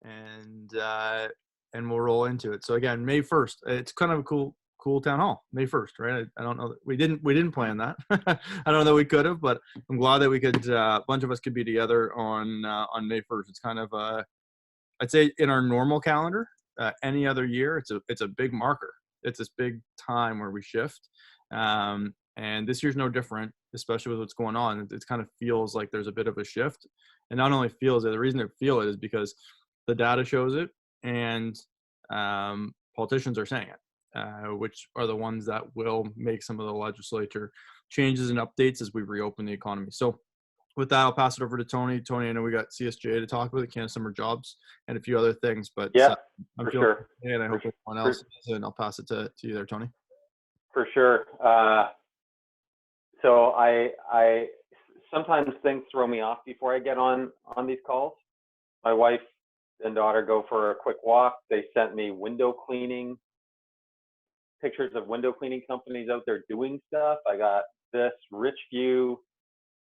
and we'll roll into it. So again, May 1st. It's kind of a cool town hall. May 1st, right? I don't know that we didn't plan that. I don't know that we could have, but I'm glad that we could. A bunch of us could be together on May 1st. It's kind of I'd say in our normal calendar, any other year, it's a big marker. It's this big time where we shift. And this year's no different, especially with what's going on. It kind of feels like there's a bit of a shift. And not only feels it, the reason they feel it is because the data shows it, and politicians are saying it, which are the ones that will make some of the legislature changes and updates as we reopen the economy. So with that, I'll pass it over to Tony. Tony, I know we got CSJ to talk about, the Canada Summer Jobs, and a few other things, but yeah, I'm for feeling sure. okay, and I hope everyone else is, and I'll pass it to you there, Tony. For sure. So I sometimes things throw me off before I get on these calls. My wife and daughter go for a quick walk. They sent me pictures of window cleaning companies out there doing stuff. I got this rich view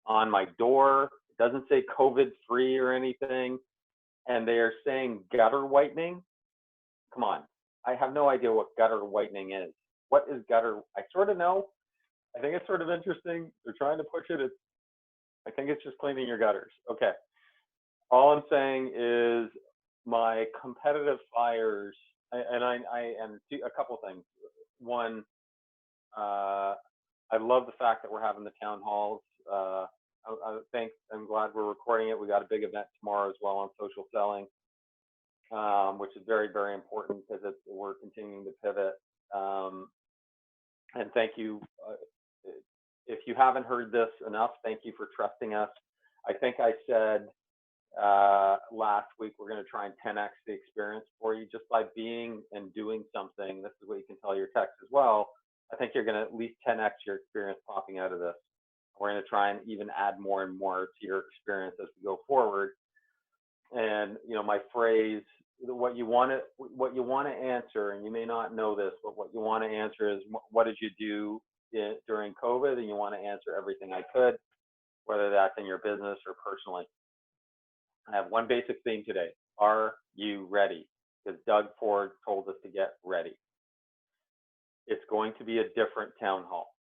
on my door. It doesn't say COVID free or anything. And they are saying gutter whitening. Come on. I have no idea what gutter whitening is. What is gutter? I sort of know. I think it's sort of interesting. They're trying to push it. I think it's just cleaning your gutters. Okay. All I'm saying is my competitive fires, and a couple things. One, I love the fact that we're having the town halls. I'm glad we're recording it. We got a big event tomorrow as well on social selling, which is very, very important because we're continuing to pivot. And thank you. If you haven't heard this enough, thank you for trusting us. I think I said last week we're going to try and 10x the experience for you just by being and doing something. This is what you can tell your techs as well. I think you're going to at least 10x your experience popping out of this. We're going to try and even add more and more to your experience as we go forward. And my phrase, what you want to answer, and you may not know this, but what you want to answer is, what did you do during COVID? And you want to answer everything I could, whether that's in your business or personally. I have one basic theme today. Are you ready? Because Doug Ford told us to get ready. It's going to be a different town hall.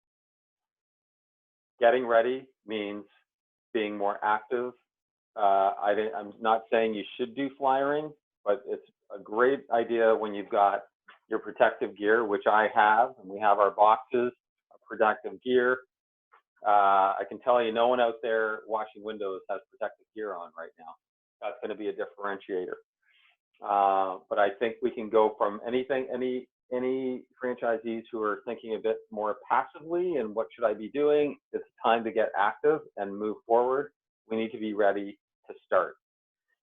Getting ready means being more active. I'm not saying you should do flyering, but it's a great idea when you've got your protective gear, which I have, and we have our boxes of protective gear. I can tell you, no one out there washing windows has protective gear on right now. That's going to be a differentiator. But I think we can go from any franchisees who are thinking a bit more passively and what should I be doing? It's time to get active and move forward. We need to be ready to start.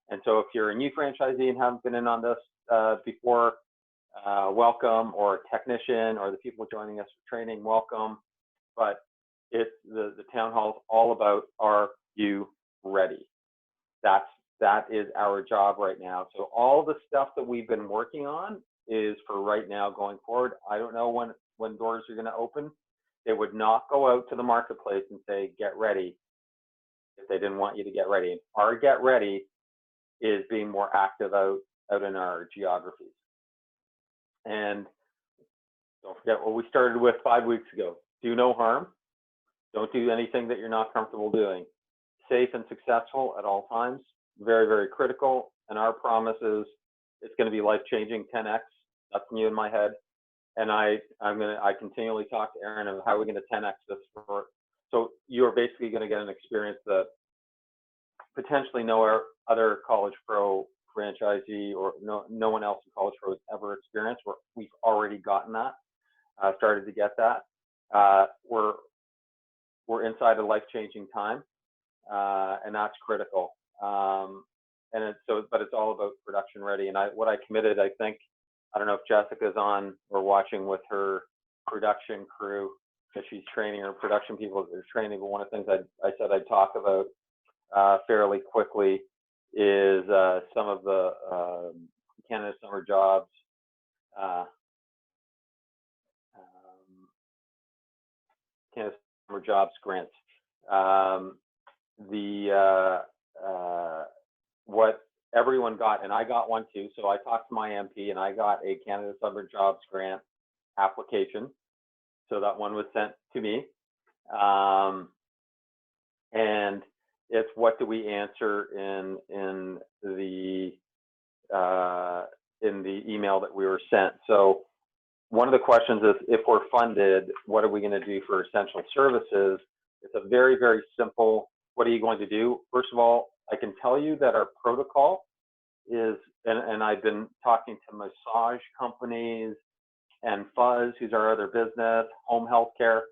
And so if you're a new franchisee and haven't been in on this before, welcome, or a technician, or the people joining us for training, welcome. But it's the town hall is all about, are you ready? That is our job right now. So all the stuff that we've been working on is for right now going forward. I don't know when doors are going to open. They would not go out to the marketplace and say, get ready, if they didn't want you to get ready. And our get ready is being more active out in our geographies. And don't forget what we started with 5 weeks ago. Do no harm. Don't do anything that you're not comfortable doing. Safe and successful at all times. Very, very critical. And our promise is it's going to be life-changing 10x. That's new in my head. And I continually talk to Aaron of how we're going to 10x this for. So you're basically going to get an experience that potentially no other College Pro franchisee or no one else in College Pro has ever experienced. We've already gotten that, started to get that. We're inside a life-changing time, and that's critical. But it's all about production ready. And what I committed, I think, I don't know if Jessica's on or watching with her production crew, because she's training her production people that are training. But one of the things I said I'd talk about fairly quickly is some of the Canada Summer Jobs Canada Summer Jobs grants. What everyone got, and I got one too. So I talked to my MP and I got a Canada Summer Jobs Grant application. So that one was sent to me. And it's what do we answer in the email that we were sent. So one of the questions is, if we're funded, what are we going to do for essential services? It's a very, very simple, what are you going to do? First of all, I can tell you that our protocol is, and I've been talking to massage companies and Fuzz, who's our other business, home health care.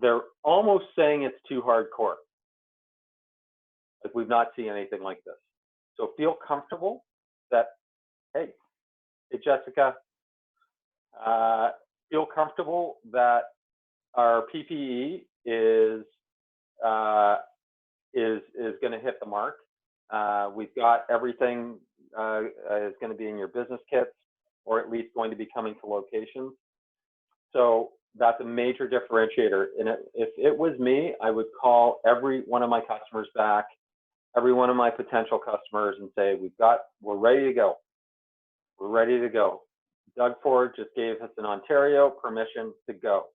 They're almost saying it's too hardcore. Like, we've not seen anything like this. So feel comfortable that, hey Jessica, feel comfortable that our PPE is going to hit the mark. We've got everything is going to be in your business kits, or at least going to be coming to locations. So that's a major differentiator. And if it was me, I would call every one of my customers back, every one of my potential customers, and say, we're ready to go. We're ready to go. Doug Ford just gave us in Ontario permission to go.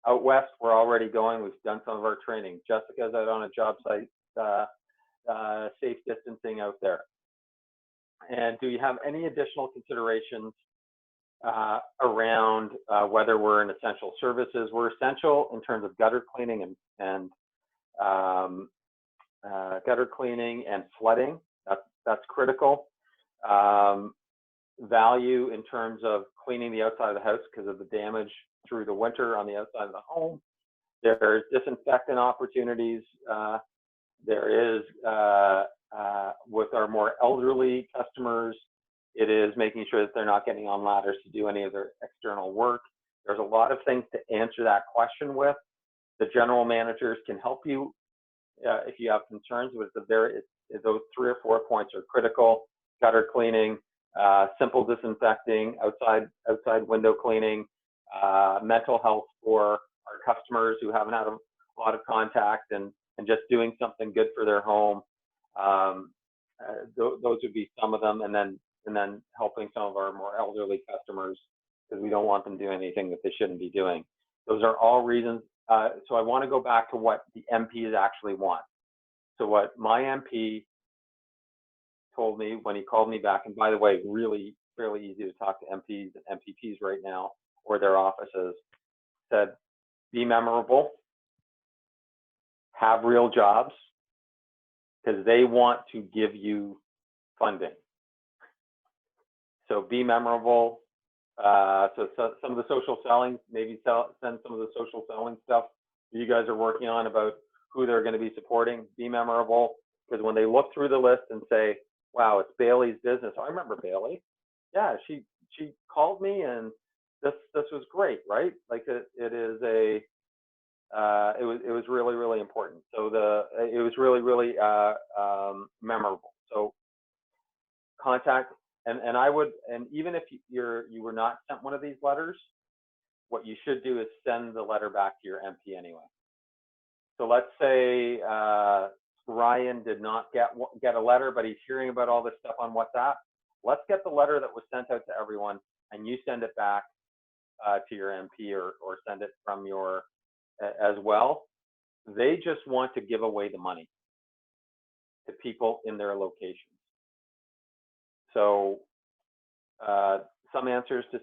Out west, we're already going. We've done some of our training. Jessica's out on a job site, safe distancing out there. And do you have any additional considerations around whether we're in essential services? We're essential in terms of gutter cleaning and flooding. That's critical. Value in terms of cleaning the outside of the house because of the damage through the winter on the outside of the home. There's disinfectant opportunities. There is, with our more elderly customers, it is making sure that they're not getting on ladders to do any of their external work. There's a lot of things to answer that question with. The general managers can help you if you have concerns, but those 3 or 4 points are critical. Gutter cleaning, simple disinfecting, outside window cleaning, mental health for our customers who haven't had a lot of contact, and just doing something good for their home. Those would be some of them, and then helping some of our more elderly customers, because we don't want them doing anything that they shouldn't be doing. Those are all reasons. So I want to go back to what the MPs actually want. So what my MP told me when he called me back, and by the way, really fairly easy to talk to MPs and MPPs right now, or their offices, said, be memorable, have real jobs, because they want to give you funding. So be memorable. So some of the social selling, maybe send some of the social selling stuff you guys are working on about who they're going to be supporting. Be memorable, because when they look through the list and say, wow, it's Bailey's business. I remember Bailey. Yeah, she called me and this was great, right? Like it was really, really important. So it was really, really memorable. So contact, and I would, and even if you were not sent one of these letters, what you should do is send the letter back to your MP anyway. So let's say Ryan did not get a letter, but he's hearing about all this stuff on WhatsApp. Let's get the letter that was sent out to everyone, and you send it back to your MP, or send it from your as well. They just want to give away the money to people in their locations. So some answers to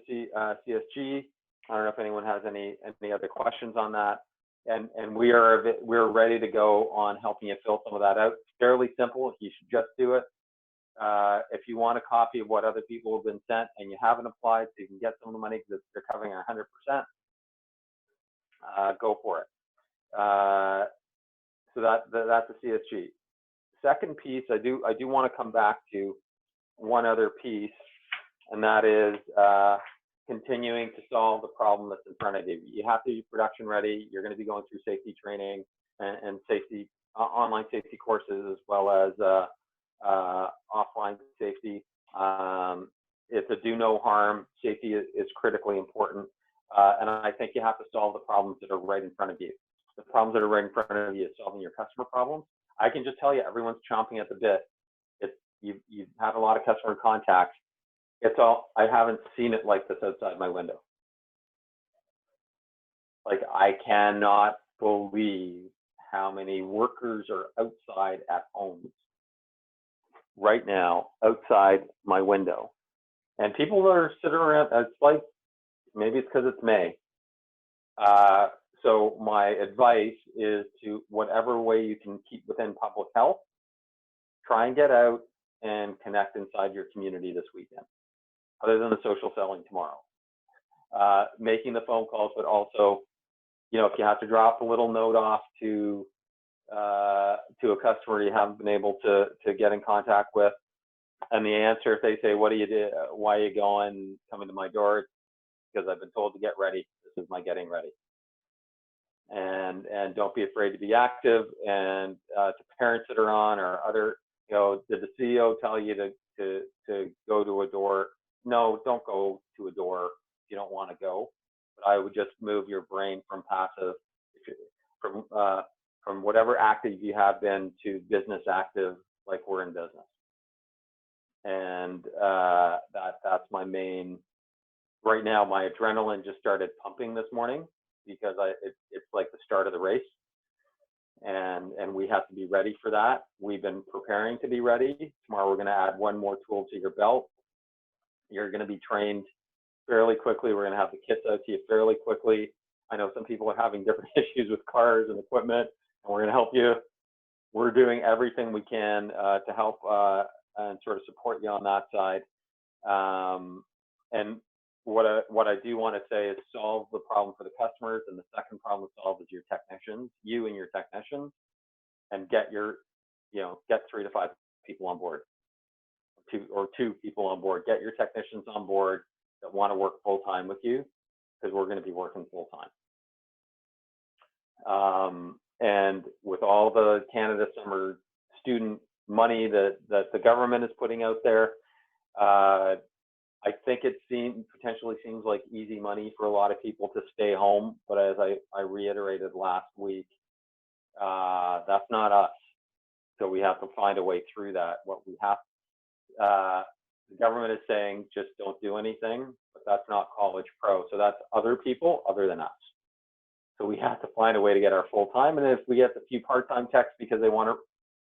CSG. I don't know if anyone has any other questions on that. And we're ready to go on helping you fill some of that out. It's fairly simple. You should just do it. If you want a copy of what other people have been sent and you haven't applied, so you can get some of the money because they're covering 100%, go for it. So that's the CSG. Second piece, I do want to come back to one other piece, and that is continuing to solve the problem that's in front of you. You have to be production ready. You're going to be going through safety training and safety online safety courses, as well as offline safety. It's a do no harm. Safety is critically important, and I think you have to solve the problems that are right in front of you. The problems that are right in front of you is solving your customer problems. I can just tell you, everyone's chomping at the bit. you've had a lot of customer contacts. It's all, I haven't seen it like this outside my window. Like, I cannot believe how many workers are outside at homes right now, outside my window. And people are sitting around, it's like, maybe it's because it's May. So my advice is to, whatever way you can keep within public health, try and get out and connect inside your community this weekend, other than the social selling tomorrow. Making the phone calls, but also, you know, if you have to drop a little note off to a customer you haven't been able to get in contact with, and the answer, if they say, what do you do, why are you coming to my door? Because I've been told to get ready. This is my getting ready. And don't be afraid to be active. And to parents that are on, or other, you know, did the CEO tell you to go to a door? No, don't go to a door if you don't want to go. But I would just move your brain from passive, from whatever active you have been, to business active, like we're in business. And that's my main. Right now, my adrenaline just started pumping this morning, because it's like the start of the race, and we have to be ready for that. We've been preparing to be ready. Tomorrow, we're going to add one more tool to your belt. You're going to be trained fairly quickly. We're going to have the kits out to you fairly quickly. I know some people are having different issues with cars and equipment, and we're going to help you. We're doing everything we can to help and sort of support you on that side. And what I do want to say is, solve the problem for the customers, and the second problem to solve is your technicians, you and your technicians, and get 3 to 5 people on board, two people on board. Get your technicians on board that want to work full time with you, because we're going to be working full time. And with all the Canada Summer student money that the government is putting out there, I think it potentially seems like easy money for a lot of people to stay home. But as I reiterated last week, that's not us. So we have to find a way through that. The government is saying, just don't do anything, but that's not College Pro. So that's other people other than us. So we have to find a way to get our full time. And if we get a few part-time techs because they want to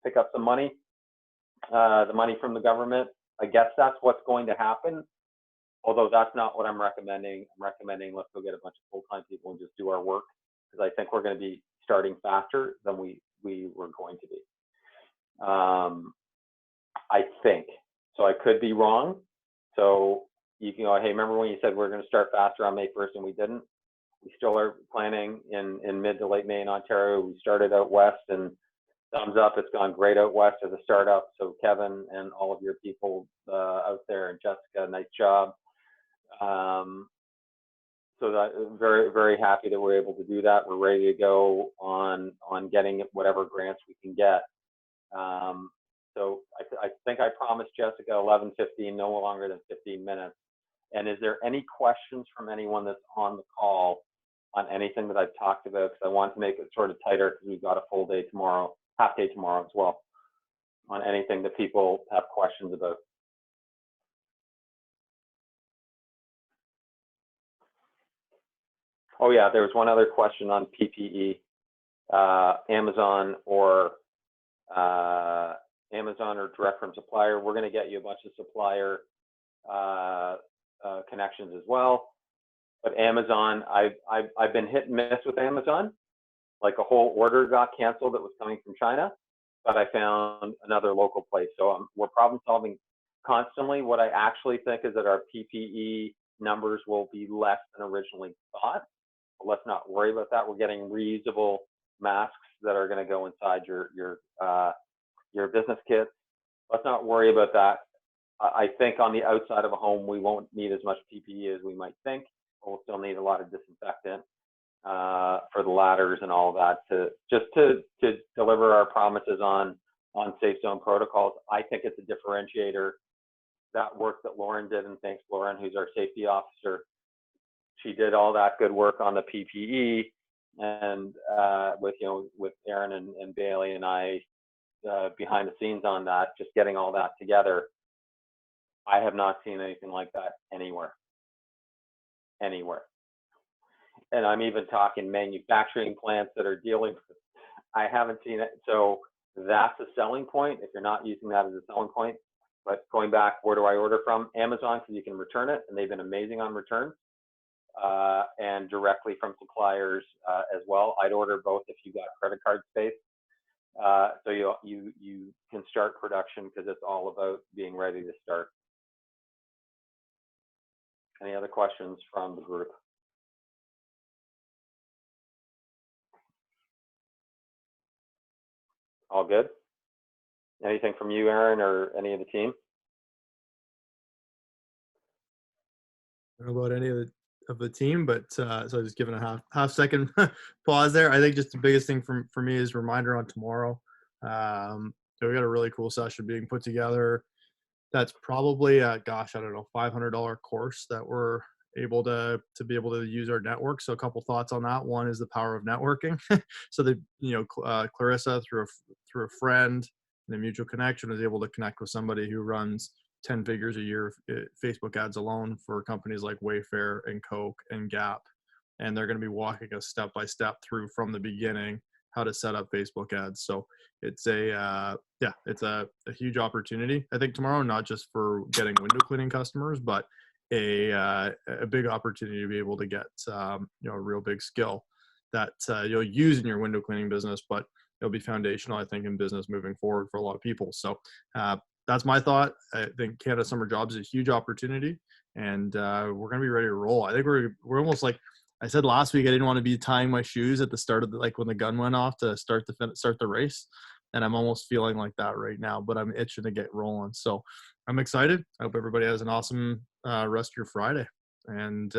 pick up some money, the money from the government, I guess that's what's going to happen. Although that's not what I'm recommending. I'm recommending, let's go get a bunch of full-time people and just do our work, because I think we're going to be starting faster than we were going to be. I think. So I could be wrong. So you can go, hey, remember when you said we're going to start faster on May 1st and we didn't? We still are planning in mid to late May in Ontario. We started out west, and thumbs up, it's gone great out west as a startup. So Kevin and all of your people out there, and Jessica, nice job. So that, very, very happy that we're able to do that. We're ready to go on getting whatever grants we can get. So I think I promised Jessica 11:15, no longer than 15 minutes. And is there any questions from anyone that's on the call on anything that I've talked about? Because I want to make it sort of tighter, because we've got a full day tomorrow, half day tomorrow as well, on anything that people have questions about. Oh yeah, there was one other question on PPE, Amazon or direct from supplier. We're going to get you a bunch of supplier connections as well. But Amazon, I've been hit and miss with Amazon. Like, a whole order got canceled that was coming from China, but I found another local place. So we're problem solving constantly. What I actually think is that our PPE numbers will be less than originally thought. But let's not worry about that. We're getting reusable masks that are going to go inside your business kits. Let's not worry about that. I think on the outside of a home, we won't need as much PPE as we might think. But we'll still need a lot of disinfectant for the ladders and all of that to deliver our promises on safe zone protocols. I think it's a differentiator. That work that Lauren did, and thanks Lauren, who's our safety officer. She did all that good work on the PPE, and with Aaron and Bailey and I, behind the scenes on that, just getting all that together. I have not seen anything like that anywhere. And I'm even talking manufacturing plants that are dealing with, I haven't seen it. So that's a selling point if you're not using that as a selling point. But going back, where do I order from? Amazon, because you can return it, and they've been amazing on returns, and directly from suppliers as well. I'd order both if you got credit card space. So you can start production, because it's all about being ready to start. Any other questions from the group? All good? Anything from you, Aaron, or any of the team? I don't know about any of the team, but so just giving a half second pause there. I think just the biggest thing for me is reminder on tomorrow. So we got a really cool session being put together. That's probably I don't know, $500 course that we're able to be able to use our network. So a couple thoughts on that. One is the power of networking. So that, Clarissa through a friend and a mutual connection was able to connect with somebody who runs 10 figures a year Facebook ads alone for companies like Wayfair and Coke and Gap. And they're going to be walking us step by step through from the beginning how to set up Facebook ads. So it's a huge opportunity, I think, tomorrow, not just for getting window cleaning customers, but a big opportunity to be able to get a real big skill that you'll use in your window cleaning business, but it'll be foundational, I think, in business moving forward for a lot of people. So that's my thought. I think Canada Summer Jobs is a huge opportunity, and we're going to be ready to roll. I think we're almost like I said last week. I didn't want to be tying my shoes at the start of when the gun went off to start the race, and I'm almost feeling like that right now. But I'm itching to get rolling, so I'm excited. I hope everybody has an awesome rest of your Friday. And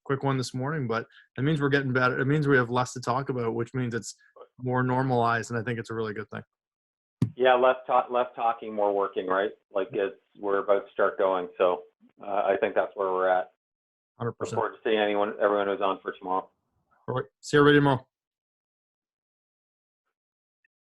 quick one this morning, but it means we're getting better. It means we have less to talk about, which means it's more normalized, and I think it's a really good thing. Yeah, less talking, more working, right? Like we're about to start going. So I think that's where we're at. 100%. Look forward to seeing everyone who's on for tomorrow. All right. See everybody tomorrow.